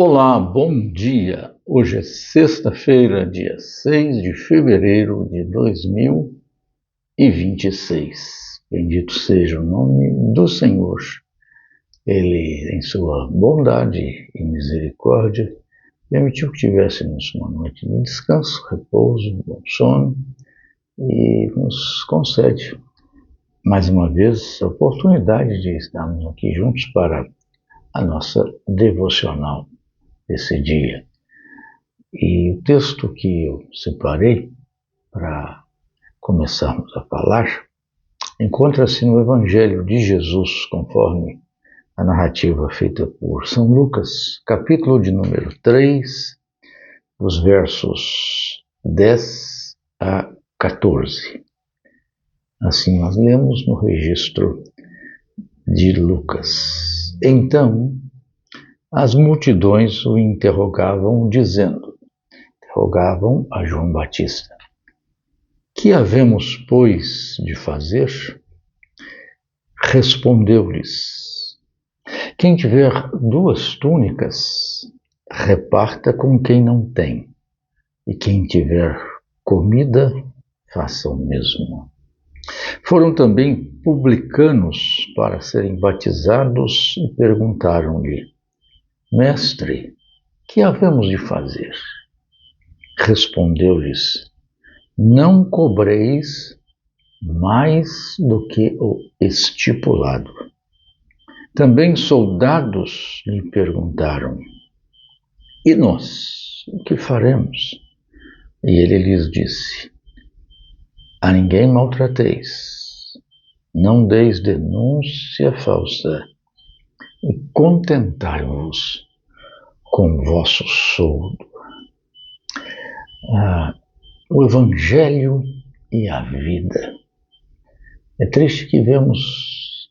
Olá, bom dia! Hoje é sexta-feira, dia 6 de fevereiro de 2026. Bendito seja o nome do Senhor. Ele, em sua bondade e misericórdia, permitiu que tivéssemos uma noite de descanso, repouso, bom sono e nos concede, mais uma vez, a oportunidade de estarmos aqui juntos para a nossa devocional desse dia. E o texto que eu separei para começarmos a falar encontra-se no Evangelho de Jesus, conforme a narrativa feita por São Lucas, capítulo de número 3, dos versos 10 a 14. Assim nós lemos no registro de Lucas. Então, as multidões o interrogavam, interrogavam a João Batista: que havemos, pois, de fazer? Respondeu-lhes: quem tiver 2 túnicas, reparta com quem não tem, e quem tiver comida, faça o mesmo. Foram também publicanos para serem batizados e perguntaram-lhe: Mestre, que havemos de fazer? Respondeu-lhes: não cobreis mais do que o estipulado. Também soldados lhe perguntaram: e nós, o que faremos? E ele lhes disse: a ninguém maltrateis, não deis denúncia falsa, e contentai-vos com vosso soldo. O Evangelho e a vida. É triste que vemos,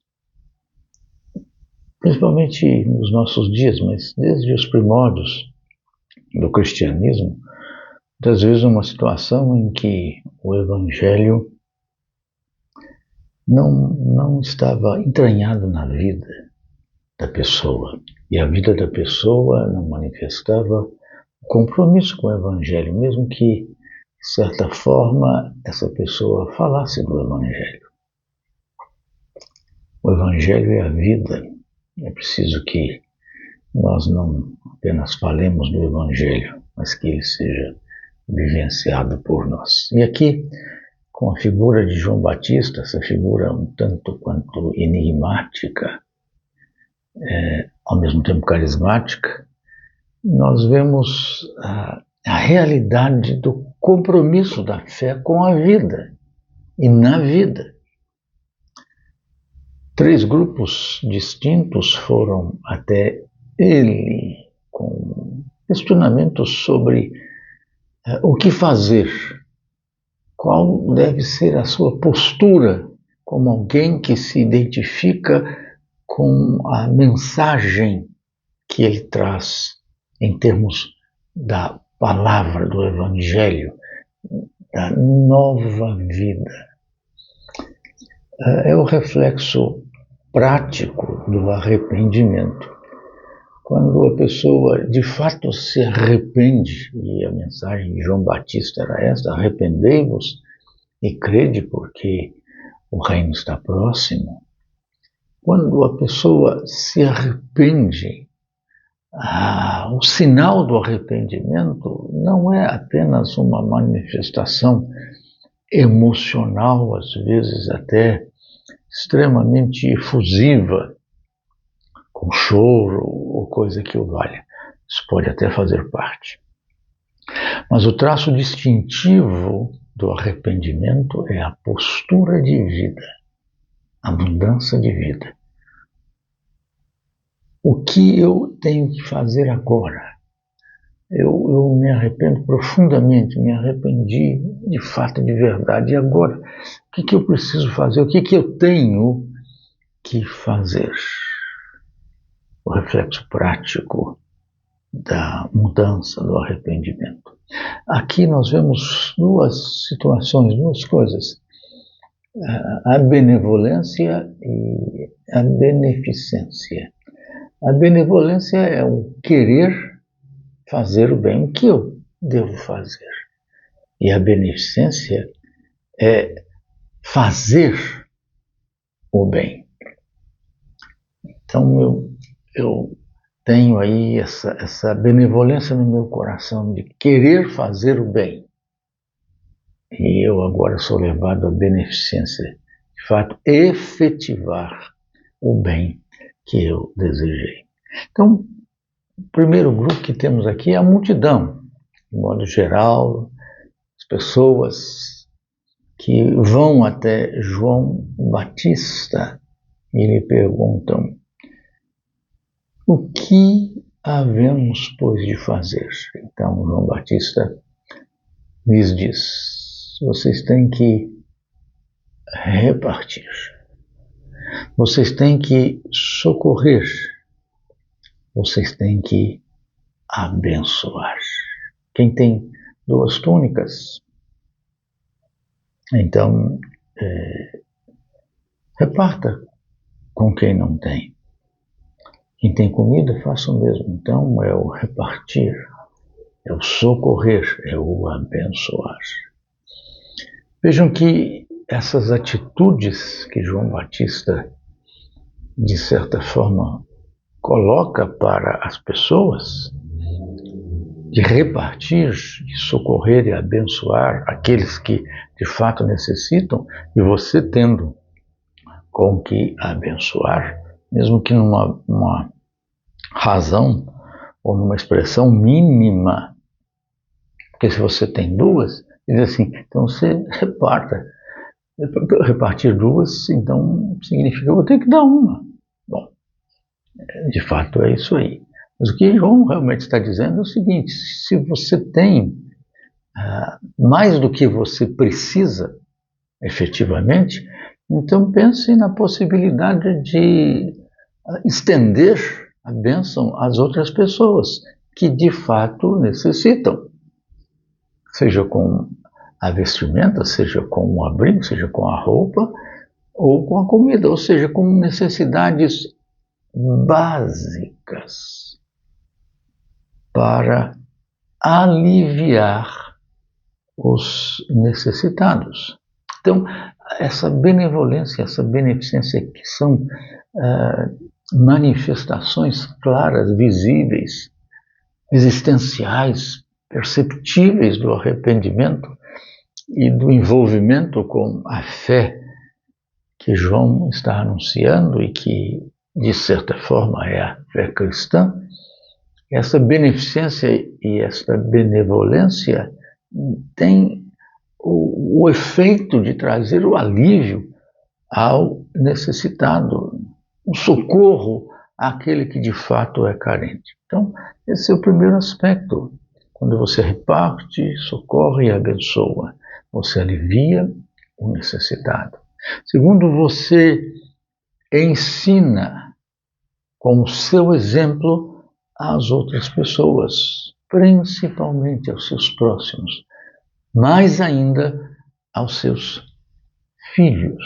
principalmente nos nossos dias, mas desde os primórdios do cristianismo, muitas vezes uma situação em que o Evangelho não estava entranhado na vida da pessoa, e a vida da pessoa não manifestava compromisso com o Evangelho, mesmo que, de certa forma, essa pessoa falasse do Evangelho. O Evangelho é a vida. É preciso que nós não apenas falemos do Evangelho, mas que ele seja vivenciado por nós. E aqui, com a figura de João Batista, essa figura um tanto quanto enigmática, ao mesmo tempo carismática, nós vemos a realidade do compromisso da fé com a vida e na vida. 3 grupos distintos foram até ele com questionamentos sobre o que fazer, qual deve ser a sua postura como alguém que se identifica com a mensagem que ele traz em termos da palavra do Evangelho, da nova vida. É o reflexo prático do arrependimento. Quando a pessoa de fato se arrepende, e a mensagem de João Batista era esta: arrependei-vos e crede, porque o reino está próximo. Quando a pessoa se arrepende, o sinal do arrependimento não é apenas uma manifestação emocional, às vezes até extremamente efusiva, com choro ou coisa que o valha. Isso pode até fazer parte. Mas o traço distintivo do arrependimento é a postura de vida, a mudança de vida. O que eu tenho que fazer agora? Eu me arrependo profundamente, me arrependi de fato, de verdade. E agora, o que eu preciso fazer? O que eu tenho que fazer? O reflexo prático da mudança, do arrependimento. Aqui nós vemos 2 situações, 2 coisas: a benevolência e a beneficência. A benevolência é o querer fazer o bem. O que eu devo fazer? E a beneficência é fazer o bem. Então eu tenho aí essa benevolência no meu coração de querer fazer o bem. E eu agora sou levado à beneficência, de fato, efetivar o bem que eu desejei. Então, o primeiro grupo que temos aqui é a multidão, de modo geral, as pessoas que vão até João Batista e lhe perguntam: o que havemos, pois, de fazer? Então, João Batista lhes diz: vocês têm que repartir, vocês têm que socorrer, vocês têm que abençoar. Quem tem 2 túnicas, então reparta com quem não tem. Quem tem comida, faça o mesmo. Então é o repartir, é o socorrer, é o abençoar. Vejam que essas atitudes que João Batista, de certa forma, coloca para as pessoas, de repartir, de socorrer e abençoar aqueles que de fato necessitam, e você tendo com que abençoar, mesmo que numa razão ou numa expressão mínima, porque se você tem 2, diz assim, então você reparta. Repartir 2, então significa que eu vou ter que dar uma. Bom, de fato é isso aí. Mas o que João realmente está dizendo é o seguinte: se você tem mais do que você precisa, efetivamente, então pense na possibilidade de estender a bênção às outras pessoas que de fato necessitam, seja com a vestimenta, seja com o abrigo, seja com a roupa ou com a comida, ou seja, com necessidades básicas para aliviar os necessitados. Então, essa benevolência, essa beneficência, que são manifestações claras, visíveis, existenciais, perceptíveis do arrependimento e do envolvimento com a fé que João está anunciando e que, de certa forma, é a fé cristã. Essa beneficência e essa benevolência tem o efeito de trazer o alívio ao necessitado, o socorro àquele que de fato é carente. Então, esse é o primeiro aspecto. Quando você reparte, socorre e abençoa, você alivia o necessitado. Segundo, você ensina com o seu exemplo às outras pessoas, principalmente aos seus próximos, mais ainda aos seus filhos.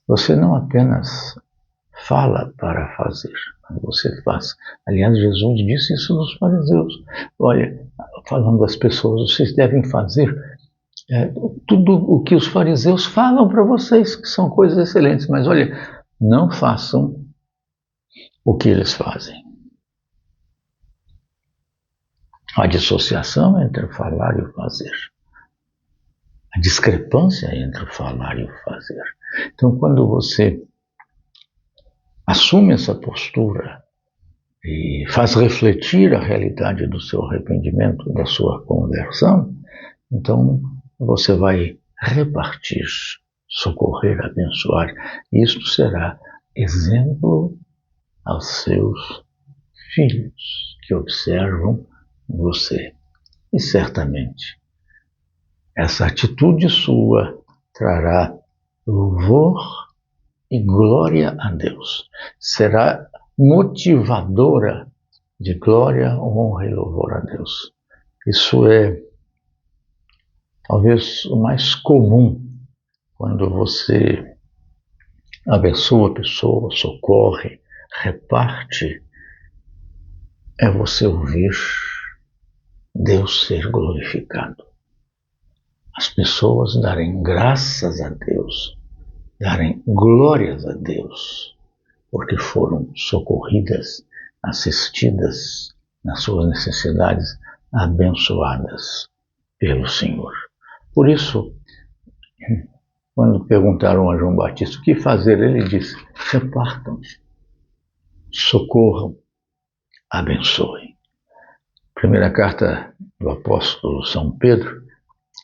Você não apenas fala para fazer, mas você faz. Aliás, Jesus disse isso nos fariseus. Olha, falando às pessoas, vocês devem fazer tudo o que os fariseus falam para vocês, que são coisas excelentes, mas olha, não façam o que eles fazem. A dissociação entre o falar e o fazer. A discrepância entre o falar e o fazer. Então, quando você assume essa postura e faz refletir a realidade do seu arrependimento, da sua conversão, então você vai repartir, socorrer, abençoar. Isto será exemplo aos seus filhos que observam você. E certamente essa atitude sua trará louvor e glória a Deus. Será motivadora de glória, honra e louvor a Deus. Isso é talvez o mais comum quando você abençoa a pessoa, socorre, reparte. é você ouvir Deus ser glorificado. As pessoas darem graças a Deus, darem glórias a Deus, porque foram socorridas, assistidas nas suas necessidades, abençoadas pelo Senhor. Por isso, quando perguntaram a João Batista o que fazer, ele disse: repartam-se, socorram, abençoem. Primeira carta do apóstolo São Pedro,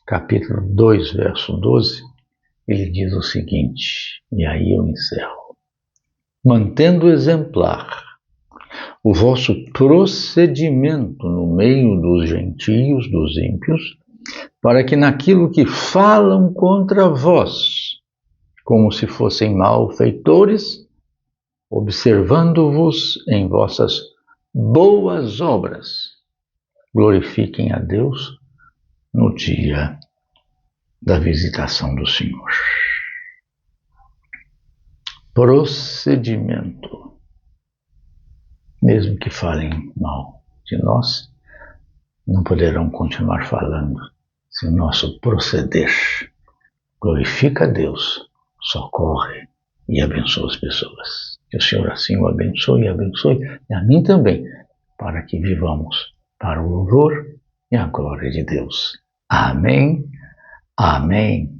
capítulo 2, verso 12, ele diz o seguinte, e aí eu encerro: mantendo exemplar o vosso procedimento no meio dos gentios, dos ímpios, para que naquilo que falam contra vós, como se fossem malfeitores, observando-vos em vossas boas obras, glorifiquem a Deus no dia da visitação do Senhor. Procedimento. Mesmo que falem mal de nós, não poderão continuar falando se o nosso proceder glorifica a Deus, socorre e abençoa as pessoas. Que o Senhor assim o abençoe e a mim também, para que vivamos para o louvor e a glória de Deus. Amém, amém